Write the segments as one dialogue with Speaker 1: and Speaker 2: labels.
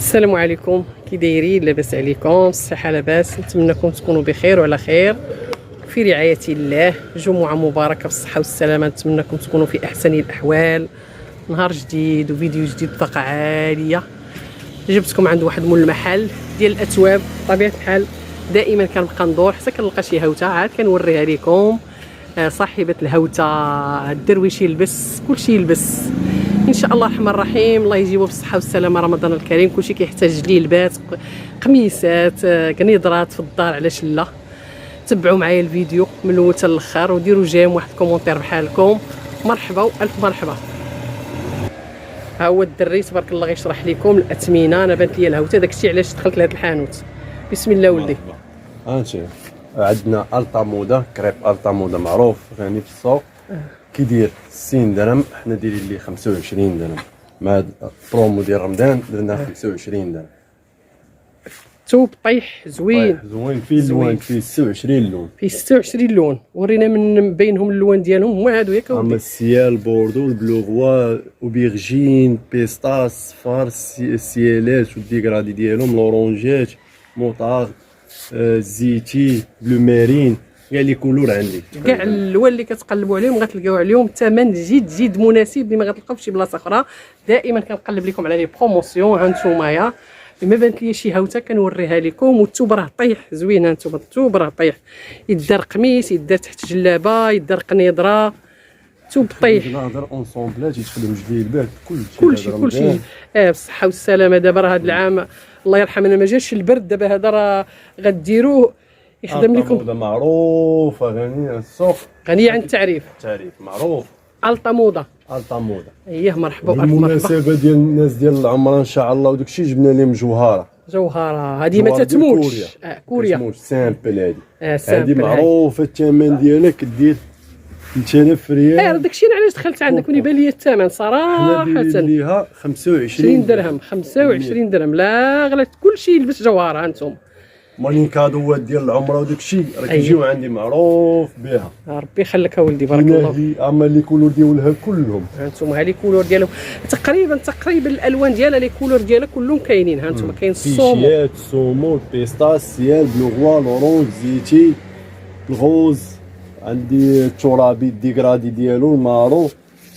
Speaker 1: السلام عليكم، كي دايرين؟ لاباس عليكم؟ الصحه لاباس؟ نتمنىكم تكونوا بخير وعلى خير في رعايه الله. جمعه مباركه بالصحه والسلامه، نتمنىكم تكونوا في احسن الاحوال. نهار جديد وفيديو جديد بطاقه عاليه. جبتكم عند واحد مول المحل ديال الاثواب. بطبيعه الحال دائما كنبقى ندور حتى كنلقى شي هوته عاد كنوريها لكم. صاحبه الهوته الدرويش يلبس كلشي يلبس ان شاء الله الرحمن الرحيم. الله يجيبه بالصحه والسلامه رمضان الكريم. كلشي كيحتاج ليه لباس، قميصات، كنيضرات في الدار، علاش لا؟ تبعوا معايا الفيديو من الاول حتى الاخر وديروا جيم واحد كومونتير بحالكم. مرحبا والف مرحبا. ها هو الدري تبارك الله غيشرح لكم الاثمنه. انا بانت لي الهوته داكشي علاش دخلت لهذا الحانوت. بسم الله ولدي.
Speaker 2: هانتي عندنا التا مودا، كريب التا مودا معروف غني في السوق. كيدير 60 درهم، حنا دايرين ليه 25 درهم. مع هاد البرومو ديال رمضان درنا 25 درهم.
Speaker 1: ثوب طيح زوين
Speaker 2: زوين، فيه اللوان، فيه 26 لون،
Speaker 1: فيه 26 لون. ورينا من بينهم اللوان ديالهم هما هادو ياك
Speaker 2: اما
Speaker 1: ودي.
Speaker 2: السيال، بوردو، البلوغوا، اوبيرجين، بيستاس، صفار، السيالات والديكرادي ديالهم، لورونجات، موطار، زيتي، بلو مارين، كاع لي كولور عندي.
Speaker 1: كاع الالوان اللي كتقلبوا عليهم غتلقاو عليهم ثمن جد مناسب اللي ما غتلقاو في شي بلاصه اخرى. دائما كنقلب لكم على لي بروموسيون. ها نتوما ما بانت لي شي هوته كنوريها لكم. والثوب راه طيح زوين. ها نتوما الثوب راه طيح، يدار قميص، يدار تحت جلابه، يدار قنيضره، ثوب طيح.
Speaker 2: نهضر اونسومبلات يدخلوا جديد البال
Speaker 1: كلشي بالصحه والسلامه. دابا راه هذا العام الله يرحمنا ما جاش البرد. دابا هذا راه غديروه يخدم لكم.
Speaker 2: مودا معروفه غنيه السوق،
Speaker 1: غنيه عن التعريف.
Speaker 2: معروف.
Speaker 1: التا مودا.
Speaker 2: التا مودا.
Speaker 1: اييه مرحبا والف مرحبا.
Speaker 2: بالمناسبه ديال الناس ديال العمره ان شاء الله وداك الشيء جبنا لهم جوهره.
Speaker 1: جوهره هذه ما تتموتش. كوريا
Speaker 2: تتموتش، سامبل هذه.
Speaker 1: سامبل
Speaker 2: هذه معروفه، الثمن ديالها كدير 3000 ريال.
Speaker 1: داكشي انا علاش دخلت عندك ويبان لي الثمن صراحه.
Speaker 2: ليها 25
Speaker 1: درهم. 25 درهم لا غلات. كلشي يلبس جوهره. هانتوما
Speaker 2: ماني كادوات ديال العمره وداك الشيء راه كيجيو عندي معروف بها.
Speaker 1: ربي يخليك اولدي بارك الله فيك.
Speaker 2: اما لي كولور ديالها كلهم.
Speaker 1: هانتوما ها لي كولور ديالهم تقريبا الالوان ديالها لي كولور ديالها كلهم كاينين. هانتوما كاين الصومو،
Speaker 2: السومو، البيستاس، سيال، بلوغوا، لورونج، زيتي، الغوز. عندي الترابي الديكرادي ديالو المارو.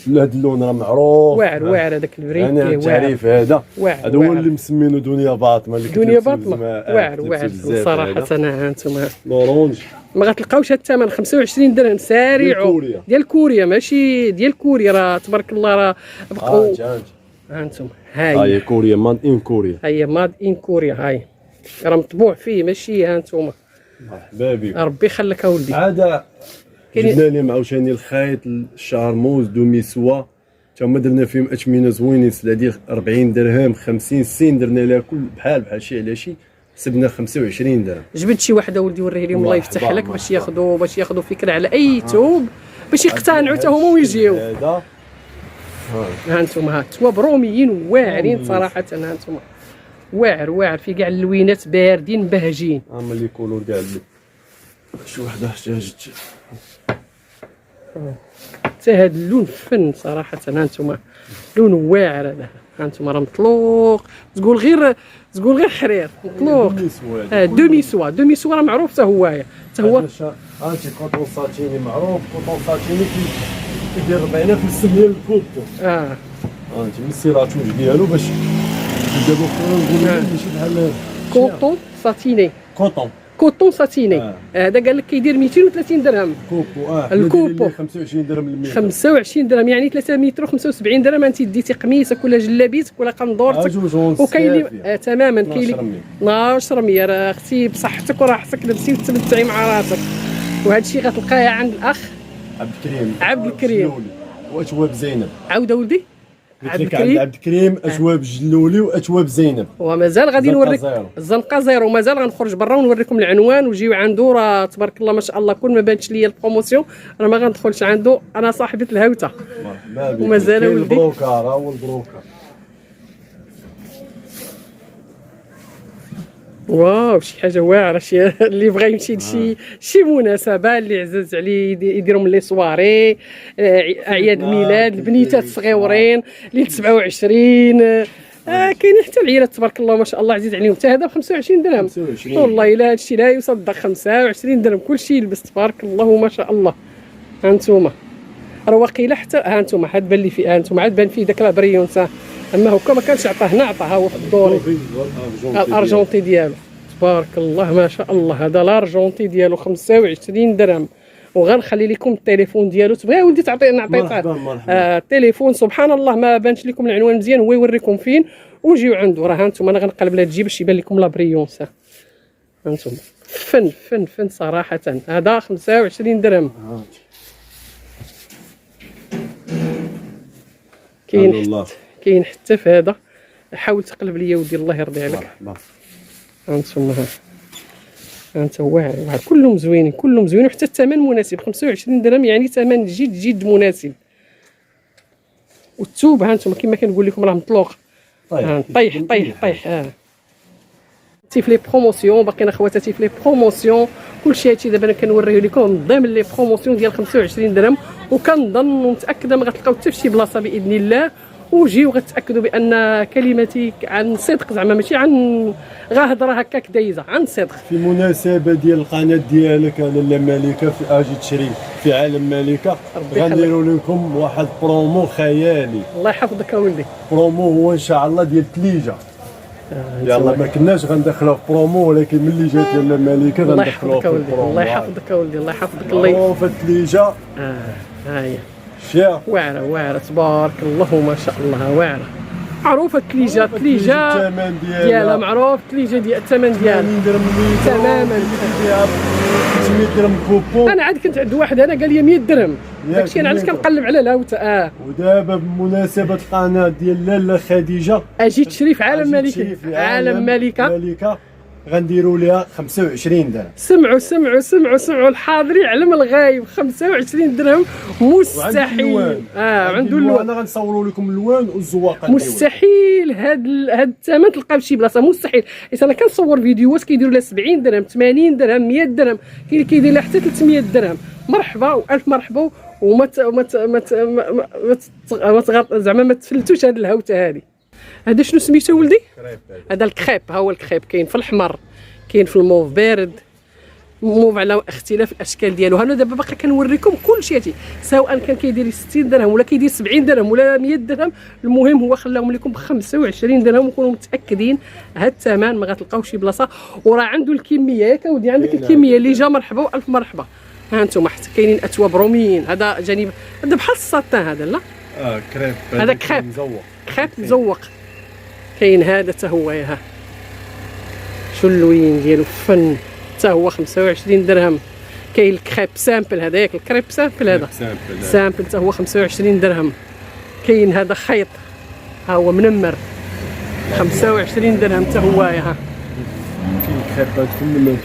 Speaker 2: هذا اللون راه معروف،
Speaker 1: واعر هذاك البريد
Speaker 2: يعني التعريف هذا هذا هو اللي مسمينه دنيا باطمه. اللي
Speaker 1: دنيا باطمه واعر صراحه. انا هانتوما
Speaker 2: لورونج
Speaker 1: ما غتلقاوش هذا الثمن. 25 درهم سارعوا ديال كوريا، ماشي ديال كوريا. راه تبارك الله راه بقاو. هانتوما هاي
Speaker 2: كوريا، ماد ان كوريا.
Speaker 1: هي ماد ان كوريا. هاي راه مطبوع فيه ماشي. هانتوما
Speaker 2: مرحبا بك،
Speaker 1: ربي يخليك اولدي.
Speaker 2: عاد جبنا لهم عاوتاني الخيط، الشارموز، دوميسوا، تا هما درنا فيهم اثمنه زوينين. سلعه ديال 40 درهم، 50 60 درنا لها كل بحال شي على شي، حسبنا 25 درهم.
Speaker 1: جبت شي واحد ولدي وريه لهم الله يفتح لك باش ياخذوا فكره على اي ثوب باش يقتنعوا حتى هما ويجيو.
Speaker 2: هذا
Speaker 1: ها انتم الثواب روميين واعرين صراحه. ها انتم واعر في كاع اللوينات باردين مبهجين.
Speaker 2: اما لي كولور كاع شي وحده احتاجت
Speaker 1: حتى هذا اللون فن صراحه. ها انتم لون واعر هذا. ها انتم راه مطلوق. تقول غير حرير مطلوق. دومي سوا راه معروف حتى هو.
Speaker 2: هانتي كوطون ساتيني معروف. كوطون ساتيني كيدير 4000 نسميه الكوطو. هانتي من السيراتوج ديالو باش دابا نقولوا ماشي بحال
Speaker 1: كوطون ساتيني. كوطون ساتيني هذا قال لك كيدير 230 درهم.
Speaker 2: كوبو
Speaker 1: الكوبو
Speaker 2: 25 درهم المتر.
Speaker 1: 25 درهم يعني 3 متر و75 درهم. انت ديتي قميصك ولا جلابيتك ولا قندورتك وكاين تماما. كاين 1200 راه اختي بصحتك وراحتك لبسي وتمتعي مع راسك. وهذا الشيء غتلقاه عند الاخ عبد الكريم
Speaker 2: واثواب زينب.
Speaker 1: عاود ولدي.
Speaker 2: عبد الكريم اثواب جلولي واثواب زينب.
Speaker 1: ومازال غادي نوريك الزنقه زيرو. مازال غنخرج برا ونوريكم العنوان وجيو عنده. راه تبارك الله ما شاء الله. كل ما بانتش ليا البروموسيون راه ما غندخلش عنده. انا صاحبه الهوته.
Speaker 2: مرحبا بك.
Speaker 1: ومازال ولدي
Speaker 2: البروكر. هو البروكر.
Speaker 1: واو شي حاجه واعره. شي اللي بغى يمشي لشي مناسبه اللي عزاز عليه يديروا من لي سواري، اعياد الميلاد، البنيتات الصغيورين، ليله 27 كاينين حتى العيالات تبارك الله ما شاء الله عزيز عليهم، حتى هذا ب 25 درهم.
Speaker 2: 25.
Speaker 1: والله الا هادشي لا يصدق. 25 درهم كلشي يلبس تبارك الله ما شاء الله. ها انتوما راه واقيلا حتى ها انتوما عاد بان لي فيه، ها انتوما عاد بان فيه داك لابريونس، اما هكا ما كانش عطاه هنا، عطاها هو في الدوري الارجنتي ديالو تبارك الله ما شاء الله. هذا الارجنتي ديالو 25 درهم. وغنخلي لكم التليفون ديالو، تبغي ولدي تعطينا نعطي التليفون سبحان الله ما بانش لكم العنوان مزيان، هو يوريكم فين وجيو عنده. راه هانتوما انا غنقلب لها تجي باش يبان لكم لا بريونس. هانتوما فن صراحه. هذا 25 درهم. كاين حتى في هذا. حاول تقلب لي ودي الله يرضي عليك. هانتوما انت واعر كلهم زوينين كلهم زوينين، وحتى الثمن مناسب. 25 درهم يعني ثمن جد مناسب. والثوب ها انتم كما كنقول لكم راه مطلوق. طيح تي في لي بروموسيون باقيين اخواتاتي في لي بروموسيون. كلشي هادشي دابا انا كنوريه لكم ضمن لي بروموسيون ديال 25 درهم. وكنظن ومتاكده ما غتلقاو حتى فشي بلاصه باذن الله. وجيو غتاكدوا بان كلمتي عن صدق، زعما ماشي عن غا هضره هكاك دايزه، عن صدق.
Speaker 2: في مناسبه ديال القناه ديالك لاله مالكه في اجي تشري في عالم مالكه، غنديروا لكم واحد برومو خيالي.
Speaker 1: الله يحفظك اولدي.
Speaker 2: برومو هو ان شاء الله ديال الثليجه. يلا ما كناش غندخلوه في برومو، ولكن ملي جات لاله مالكه غندخلوه في البرومو.
Speaker 1: الله يحفظك اولدي الله يحفظك. الله
Speaker 2: في الثليجه.
Speaker 1: ها هي
Speaker 2: شيخ
Speaker 1: واعره تبارك الله ما شاء الله. واعره معروفه الثليجه ديالها معروف. الثليجه ديال الثمن ديالها تماما
Speaker 2: 100 درهم كوبون.
Speaker 1: انا عاد كنت عند واحد انا قال لي 100 درهم، داكشي انا علاش كنقلب على الهوته.
Speaker 2: ودابا بمناسبه القناه ديال لاله خديجه
Speaker 1: اجي تشري في عالم ملكه. عالم ملكه
Speaker 2: غنديروا ليها 25 درهم.
Speaker 1: سمعوا الحاضر يعلم الغايب. 25 درهم مستحيل. عنده اللوان.
Speaker 2: انا غنصوروا لكم اللوان والزواقه.
Speaker 1: مستحيل هاد الثمن تلقى بشي بلاصه، مستحيل. حيت انا كنصور فيديوهات كيديروا لها 70 درهم 80 درهم 100 درهم، كاين اللي كيدير لها حتى 300 درهم. مرحبا والف مرحبا. وما زعما ما تفلتوش هاد الهوته هادي. هذا شنو سميتو ولدي؟ هذا الكريب. ها هو الكريب. كاين في الاحمر، كاين في الموف بارد، موف على اختلاف الاشكال ديالو. انا دابا باقي كنوريكم كلشي هادي، سواء كان كيدير 60 درهم ولا كيدير 70 درهم ولا 100 درهم. المهم هو خلاهم لكم ب 25 درهم. وكونوا متاكدين هاد الثمن ما غتلقاوش شي بلاصه. وراه عنده الكميه. ياك اودي عندك الكميه اللي جا مرحبا والف مرحبا. ها انتم حتى كاينين اثواب روميين. هذا جانب هذا بحال الساتان هذا. لا
Speaker 2: كريب.
Speaker 1: هذا كريب كريب مزوق. كاين هذا حتى هو. ها شو اللوين ديالو فن حتى هو 25 درهم. كاين الكريب سامبل هذا، ياك الكريب سامبل هذا سامبل حتى هو 25 درهم. كاين هذا خيط ها هو منمر 25 درهم حتى هو. ها
Speaker 2: كاين الكريبات في النمر.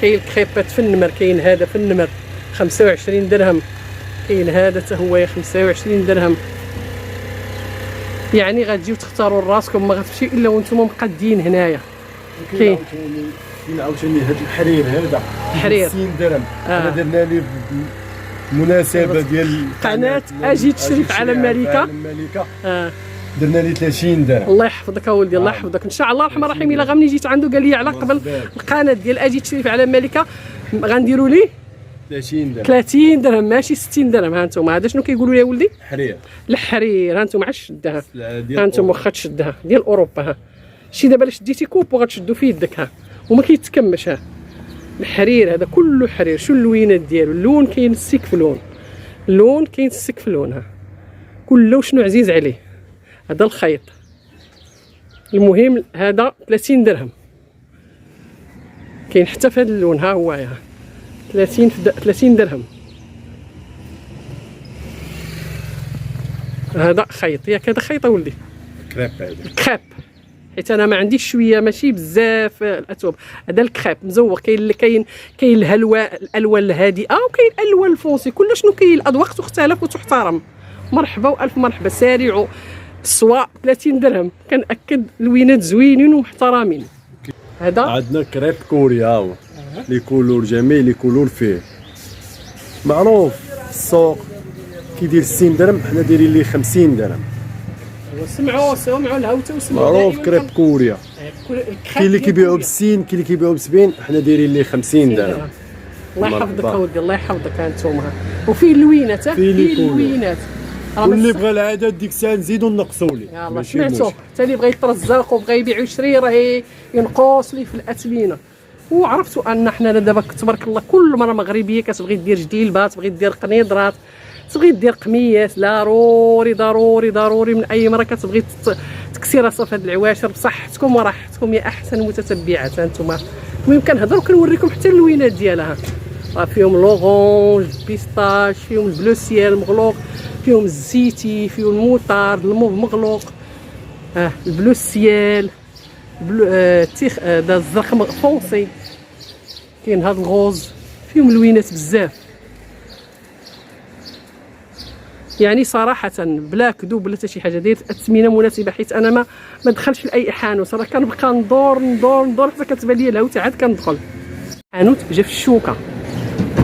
Speaker 1: كاين الكريبات في النمر. كاين هذا في النمر 25 درهم. كاين هذا حتى هو 25 درهم. يعني غتجيو تختاروا راسكم، ما غتمشيو الا وانتم مقادين هنايا. كاين
Speaker 2: عاوتاني هذا الحرير هذا 50 درهم. درنا ليه مناسبه ديال
Speaker 1: قناه اجي تشري في عالم ملكه.
Speaker 2: درنا ليه 30 درهم.
Speaker 1: الله يحفظك اولدي الله يحفظك. ان شاء الله الرحمن الرحيم الا غمني جيت عنده قال لي على قبل القناه ديال اجي تشري في عالم ملكه غنديروا ليه 30 درهم ماشي 60 درهم. ها انتم هذا شنو كيقولوا لي يا ولدي؟ الحرير. ها انتم عاد شدها. ها انتم واخا تشدها ديال اوروبا. ها شي دابا شديتي كوب وغتشدو في يدك. ها وما كيتكمش. ها الحرير هذا كله حرير. شو اللوينات ديالو؟ اللون كاين السكفلون. اللون كاين السكفلون. ها كله شنو عزيز عليه. هذا الخيط. المهم هذا 30 درهم. كاين حتى في هذا اللون. ها هو 30 درهم. هذا خيط. ياك هذا خيط ولدي
Speaker 2: كريب.
Speaker 1: الكريب حيت انا ما عنديش شويه ماشي بزاف الاثواب. هذا الكريب مزوق. كاين الالوان الهادئه وكاين الالوان الفونسي. كل شنو كاين الاذواق تختلف وتحترم. مرحبا والف مرحبا. سارعوا السواء 30 درهم. كنأكد لوينات زوينين ومحترمين. هذا
Speaker 2: عندنا كريب كوري. ها هو لي كولور جميع لي كولور فيه معروف في السوق كيدير 60 درهم. حنا دايرين ليه 50 درهم.
Speaker 1: سمعوا الهوته وسمعوا
Speaker 2: معروف كريب كوريا. كاين اللي كيبيعوا ب60، كاين اللي كيبيعوا ب70، حنا دايرين ليه 50 درهم.
Speaker 1: الله يحفظك اودي، الله يحفظك هانتوما. وفيه اللوينات، فيه اللوينات.
Speaker 2: واللي بغى العدد ديك الساعه نزيدو نقصوا ليه.
Speaker 1: يلاه سمعتو، حتى اللي بغى يترزق وبغى يبيع ويشري راه ينقص ليه في الاثمنه. وعرفتوا ان حنا دابا تبارك الله كل مره مغربيه كتبغي دير جديلبات، تبغي دير قنيضرات، تبغي دير قميات، ضروري ضروري ضروري من اي مره كتبغي تكسي راسها في هاد العواشر بصحتكم وراحتكم يا احسن متتبعات. هانتوما المهم كنهضر وكنوريكم حتى اللوينات ديالها. راه فيهم لوغونج، بيستاش، فيهم البلو سيال مغلوق، فيهم الزيتي، فيهم الموطارد، الموف مغلوق، البلو سيال، بلو تيخ دا الزرق فونسي، كاين هاد الغوز، فيهم لوينات بزاف. يعني صراحه بلا كذوب بلا حتى شي حاجه دايرت الثمنه مناسبه، حيت انا ما دخلش لاي حانوت، راه كنبقى ندور حتى كتبان لي الهوته عاد كندخل. حانوت جا في الشوكه،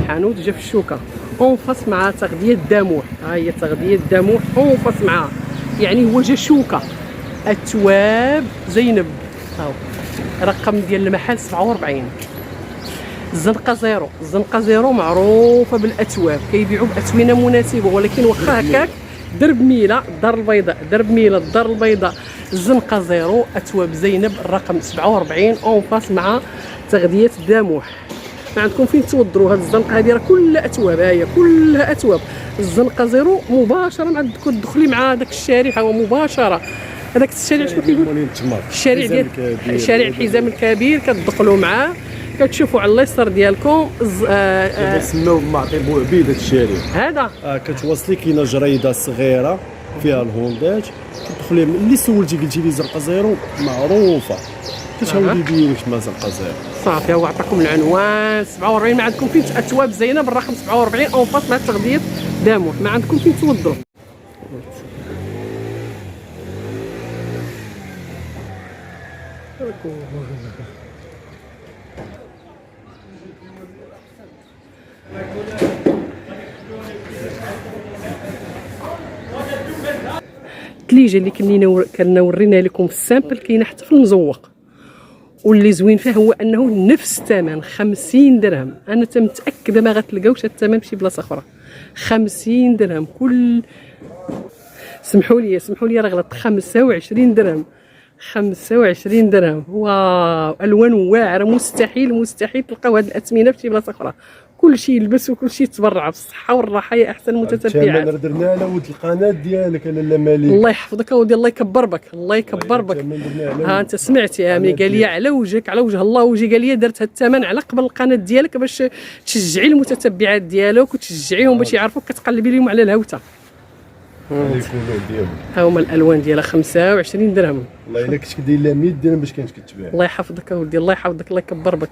Speaker 1: حانوت جا في الشوكه اون فاس مع تغذيه الدموح. ها هي تغذيه الدموح اون فاس معها، يعني هو جا شوكه. التواب زينب، هاو رقم ديال المحل 47. الزنقه زيرو، الزنقه زيرو معروفه بالاتواب، كيبيعوا باثمنه مناسبه، ولكن واخا هكاك درب ميله الدار البيضاء، درب ميله الدار البيضاء، الزنقه زيرو، اتواب زينب الرقم 47 اون فاس مع تغذيه الدموح. ما عندكم فين توضروا هاد الزنقه هذه، راه كلها اتواب، ها هي كلها اتواب. الزنقه زيرو مباشره ما عندك تدخلي مع داك الشارع، هو مباشره هذاك الشارع شنو كيقول، الشارع ديال شارع الحزام الكبير، كتدخلوا معاه كتشوفوا على اليسار ديالكم
Speaker 2: كيسميوه معطي بوعبيد هذا الشارع
Speaker 1: هذا.
Speaker 2: كتواصلي كاينه جريده صغيره فيها الهونداج، كتدخلي اللي سولتي قلتي لي زرقه زيرو معروفه، كتهاودي يبين لك ما زرقه زيرو.
Speaker 1: صافي هو عطاكم العنوان 47. ما عندكم فين اتواب زينب الرقم 47 اون فاس مع تغذيه داموح، ما عندكم فين توضروا. الثليجه اللي كنا ورينا لكم في السامبل كاينه حتى في المزوق، واللي زوين فيها هو انه نفس الثمن 50 درهم. انا متاكده ما غتلقاوش هذا الثمن بشي بلاصه اخرى. 50 درهم كل، سمحوا لي راه غلطت، 25 درهم، 25 درهم. واو الوان واعره، مستحيل تلقاو هذه الاثمنه في شي بلاصه اخرى. كل شيء يلبس وكل شيء تبرع بالصحه والراحه يا احسن متتبعات.
Speaker 2: درنا على ود القناه ديالك لاله مالك،
Speaker 1: الله يحفظك اودي، الله يكبر بك، الله يكبر بك. ها انت سمعتي يا ملي قال لي على وجهك، على وجه الله وجهي، قال لي درت هذا الثمن على قبل القناه ديالك باش تشجعي المتتبعات ديالك وتشجعيهم باش يعرفوك كتقلبي لهم على الهوته. ها هما الالوان ديالها 25 درهم.
Speaker 2: والله الا كنت كدير لها 100 درهم باش كانت كتباع.
Speaker 1: الله يحفظك اودي، الله يحفظك، الله يكبر بك.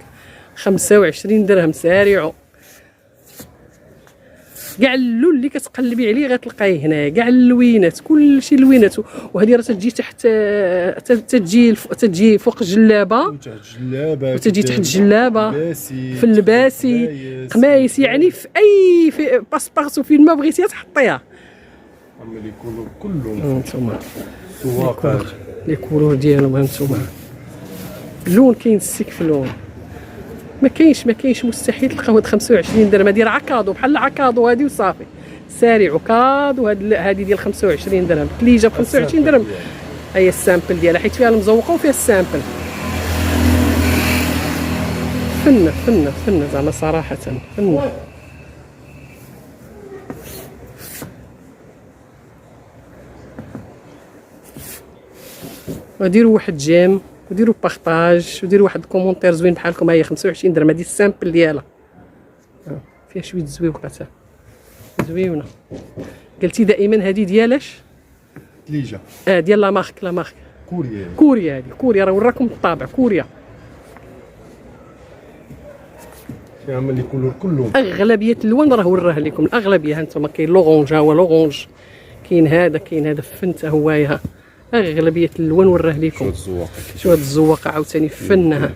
Speaker 1: 25 درهم سارعوا. كاع اللون اللي كتقلبي عليه غتلقايه هنايا، كاع اللوينات، كلشي لوينات. وهذه راه تجي تحت، تجي فوق الجلابه، وتجي تحت الجلابه، في اللباسي، قمايس، يعني في اي في باسبارتو فين ما بغيتيها تحطيها.
Speaker 2: اللي يكونوا كلهم
Speaker 1: هانتوما
Speaker 2: سواقات
Speaker 1: لي كولور ديالهم. هانتوما اللون كاين السيك في اللون، ما كاينش مستحيل تلقاو هاد 25 درهم. هادي راه كادو بحال عكادو هادي وصافي. سارعوا كادو. هادي ديال 25 درهم، كليجه ب 25 درهم. هي السامبل ديالها حيت فيها المزوقه وفيها السامبل. فنه زعما صراحه فنه. وديروا واحد جيم وديروا بارطاج وديروا واحد كومونتير زوين بحالكم. هي 25 درهم، هذه السامبل ديالها فيها شويه زويوقات زويونه. قلتي دائما هذه ديالاش
Speaker 2: تليجه
Speaker 1: ديال لا مارك كوريا. هذه كوريا، راه وراكم الطابع كوريا.
Speaker 2: فيها اللي كولور كلهم،
Speaker 1: اغلبيه اللون راه وراه لكم، الاغلبيه. ها انتم كاين لورونج، ها هو لورونج، كاين هذا فنته هوايه، اغلبيه الالوان وراه لكم.
Speaker 2: شو الزواقه
Speaker 1: شو هاد الزواقه عاوتاني فنها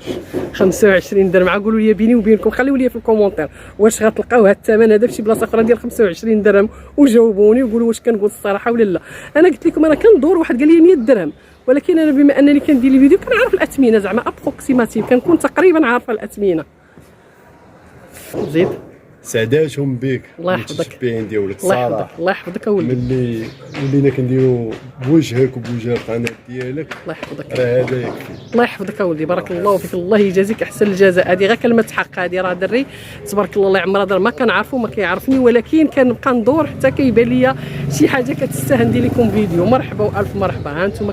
Speaker 1: 25 درهم. قولوا لي بيني وبينكم، خليوا لي في الكومونتير واش غتلقاو هاد الثمن هذا في شي بلاصه اخرى ديال 25 درهم، وجاوبوني وقولوا واش كنقول الصراحه ولا لا. انا قلت لكم انا كندور، واحد قال لي 100 درهم، ولكن انا بما انني كندير لي فيديو كنعرف الاثمنه، زعما ابروكسيماتيف كنكون تقريبا عارفه الاثمنه. زيد
Speaker 2: سعداتهم بك.
Speaker 1: الله يحفظك.
Speaker 2: المتشبعين ديالك
Speaker 1: الله يحفظك
Speaker 2: الصراحه.
Speaker 1: الله يحفظك اولدي.
Speaker 2: ملي ولينا كنديروا بوجهك وبوجه القناه ديالك،
Speaker 1: الله يحفظك
Speaker 2: راه هذا يكفي.
Speaker 1: الله يحفظك اولدي، بارك الله فيك، الله يجازيك احسن الجزاء. هذه غير كلمه حق، هذه راه دري تبارك الله، الله يعمر هذا ما كنعرفو ما كيعرفني، ولكن كنبقى ندور حتى كيبان ليا شي حاجه كتستاهل ندير لكم فيديو. مرحبا والف مرحبا. ها انتم